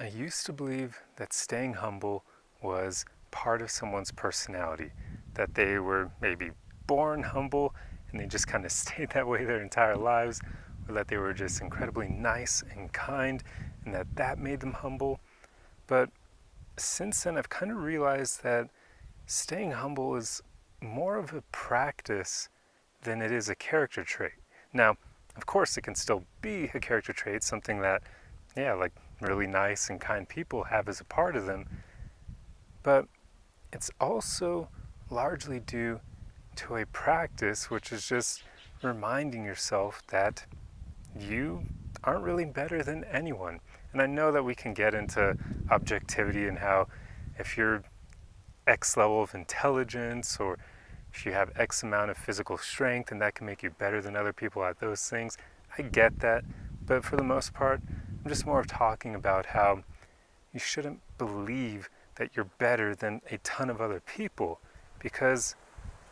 I used to believe that staying humble was part of someone's personality, that they were maybe born humble and they just kind of stayed that way their entire lives, or that they were just incredibly nice and kind and that made them humble. But since then, I've kind of realized that staying humble is more of a practice than it is a character trait. Now, of course, it can still be a character trait, something that, yeah, like really nice and kind people have as a part of them, but it's also largely due to a practice, which is just reminding yourself that you aren't really better than anyone. And I know that we can get into objectivity and how if you're X level of intelligence or if you have X amount of physical strength and that can make you better than other people at those things, I get that. But for the most part, I'm just more of talking about how you shouldn't believe that you're better than a ton of other people, because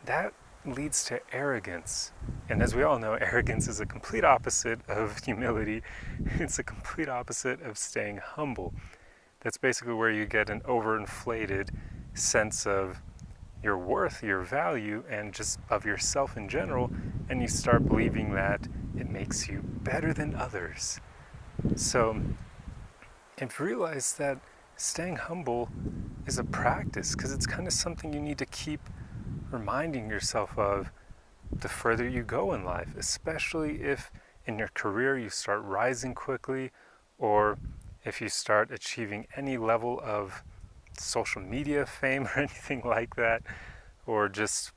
that leads to arrogance. And as we all know, arrogance is a complete opposite of humility. It's a complete opposite of staying humble. That's basically where you get an overinflated sense of your worth, your value, and just of yourself in general, and you start believing that it makes you better than others. So I've realized that staying humble is a practice because it's kind of something you need to keep reminding yourself of the further you go in life, especially if in your career you start rising quickly, or if you start achieving any level of social media fame or anything like that, or just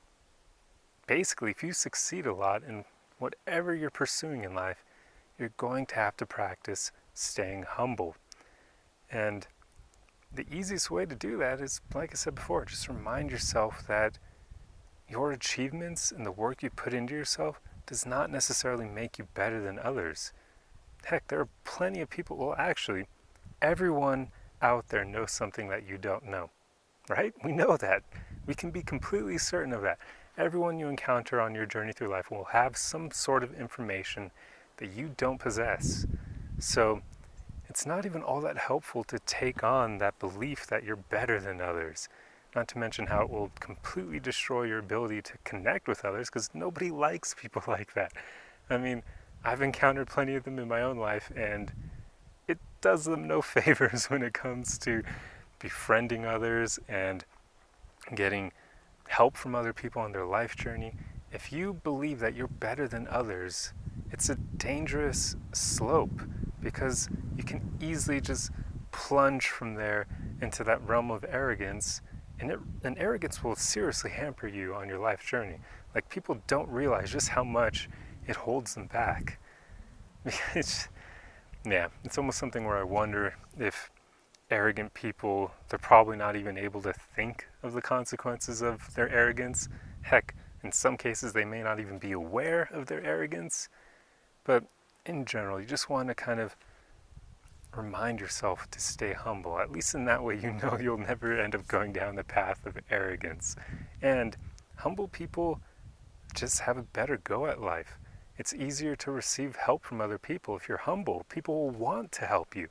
basically if you succeed a lot in whatever you're pursuing in life, you're going to have to practice staying humble. And the easiest way to do that is, like I said before, just remind yourself that your achievements and the work you put into yourself does not necessarily make you better than others. Heck, there are plenty of people, well, actually, everyone out there knows something that you don't know, right? We know that. We can be completely certain of that. Everyone you encounter on your journey through life will have some sort of information that you don't possess. So it's not even all that helpful to take on that belief that you're better than others. Not to mention how it will completely destroy your ability to connect with others, because nobody likes people like that. I mean, I've encountered plenty of them in my own life, and it does them no favors when it comes to befriending others and getting help from other people on their life journey. If you believe that you're better than others, it's a dangerous slope, because you can easily just plunge from there into that realm of arrogance, and arrogance will seriously hamper you on your life journey. Like, people don't realize just how much it holds them back. It's, yeah, it's almost something where I wonder if arrogant people, they're probably not even able to think of the consequences of their arrogance. Heck, in some cases they may not even be aware of their arrogance. But in general, you just want to kind of remind yourself to stay humble. At least in that way, you know you'll never end up going down the path of arrogance. And humble people just have a better go at life. It's easier to receive help from other people. If you're humble, people will want to help you.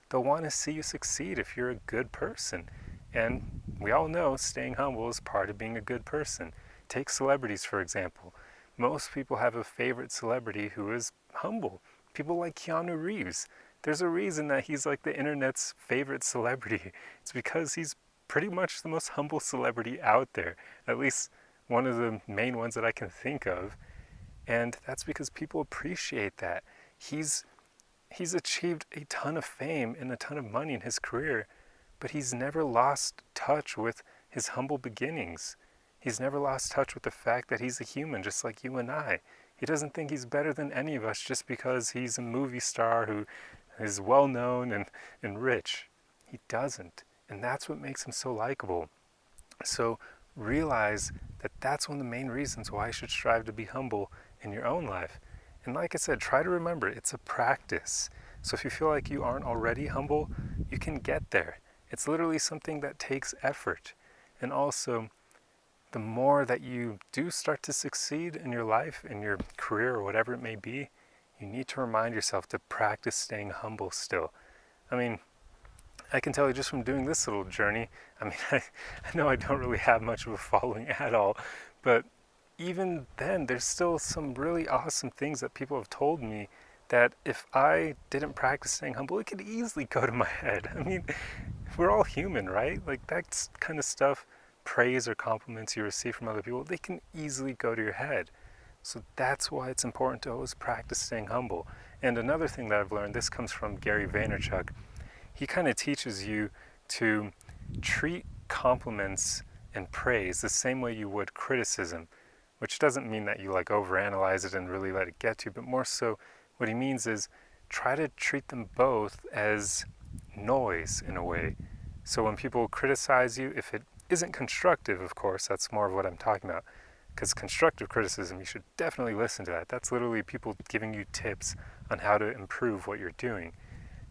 They'll want to see you succeed if you're a good person. And we all know staying humble is part of being a good person. Take celebrities, for example. Most people have a favorite celebrity who is humble. People like Keanu Reeves. There's a reason that he's like the internet's favorite celebrity. It's because he's pretty much the most humble celebrity out there. At least one of the main ones that I can think of. And that's because people appreciate that. He's achieved a ton of fame and a ton of money in his career, but he's never lost touch with his humble beginnings. He's never lost touch with the fact that he's a human just like you and I. He doesn't think he's better than any of us just because he's a movie star who is well known and rich. He doesn't. And that's what makes him so likable. So realize that that's one of the main reasons why you should strive to be humble in your own life. And like I said, try to remember it's a practice. So if you feel like you aren't already humble, you can get there. It's literally something that takes effort. And also, the more that you do start to succeed in your life, in your career, or whatever it may be, you need to remind yourself to practice staying humble still. I mean, I can tell you just from doing this little journey, I mean, I know I don't really have much of a following at all, but even then, there's still some really awesome things that people have told me that if I didn't practice staying humble, it could easily go to my head. I mean, we're all human, right? Like that's kind of stuff, praise or compliments you receive from other people, they can easily go to your head. So that's why it's important to always practice staying humble. And another thing that I've learned, this comes from Gary Vaynerchuk, he kind of teaches you to treat compliments and praise the same way you would criticism, which doesn't mean that you like overanalyze it and really let it get to you, but more so what he means is try to treat them both as noise in a way. So when people criticize you, if it isn't constructive, of course, that's more of what I'm talking about. Because constructive criticism, you should definitely listen to that. That's literally people giving you tips on how to improve what you're doing.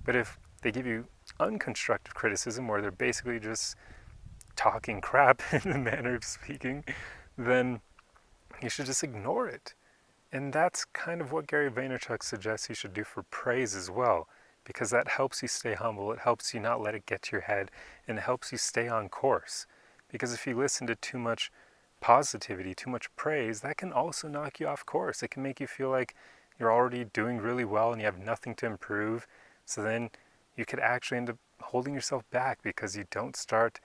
But if they give you unconstructive criticism, where they're basically just talking crap in the manner of speaking, then you should just ignore it. And that's kind of what Gary Vaynerchuk suggests you should do for praise as well, because that helps you stay humble, it helps you not let it get to your head, and it helps you stay on course. Because if you listen to too much positivity, too much praise, that can also knock you off course. It can make you feel like you're already doing really well and you have nothing to improve. So then you could actually end up holding yourself back because you don't start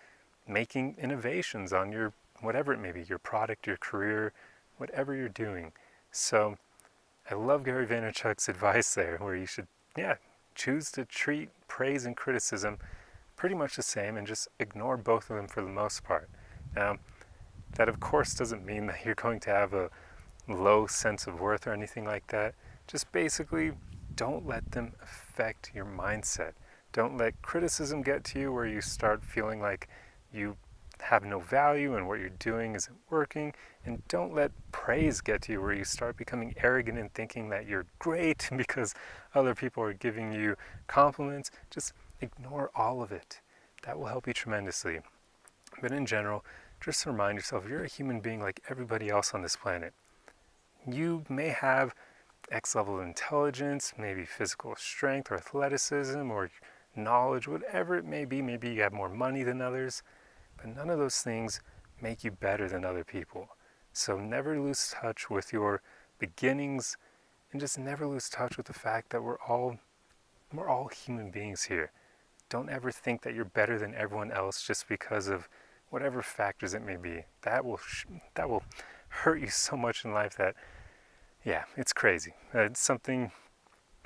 making innovations on your, whatever it may be, your product, your career, whatever you're doing. So I love Gary Vaynerchuk's advice there, where you should, choose to treat praise and criticism pretty much the same and just ignore both of them for the most part. Now, that of course doesn't mean that you're going to have a low sense of worth or anything like that. Just basically don't let them affect your mindset. Don't let criticism get to you where you start feeling like you have no value and what you're doing isn't working. And don't let praise get to you where you start becoming arrogant and thinking that you're great because other people are giving you compliments. Just ignore all of it. That will help you tremendously. But in general, just remind yourself you're a human being like everybody else on this planet. You may have X level of intelligence, maybe physical strength or athleticism or knowledge, whatever it may be. Maybe you have more money than others, but none of those things make you better than other people. So never lose touch with your beginnings, and just never lose touch with the fact that we're all human beings here. Don't ever think that you're better than everyone else just because of whatever factors it may be. That will hurt you so much in life that, it's crazy. It's something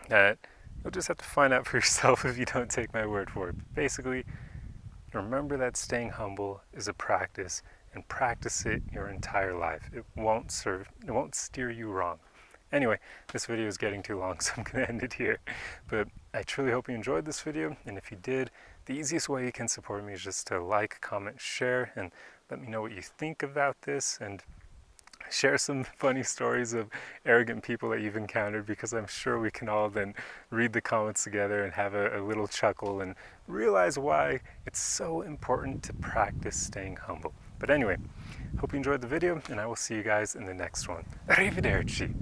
that you'll just have to find out for yourself if you don't take my word for it. But basically, remember that staying humble is a practice, and practice it your entire life. It won't steer you wrong. Anyway, this video is getting too long, so I'm going to end it here. But I truly hope you enjoyed this video, and if you did, the easiest way you can support me is just to like, comment, share, and let me know what you think about this, and share some funny stories of arrogant people that you've encountered, because I'm sure we can all then read the comments together and have a little chuckle and realize why it's so important to practice staying humble. But anyway, hope you enjoyed the video, and I will see you guys in the next one. Arrivederci!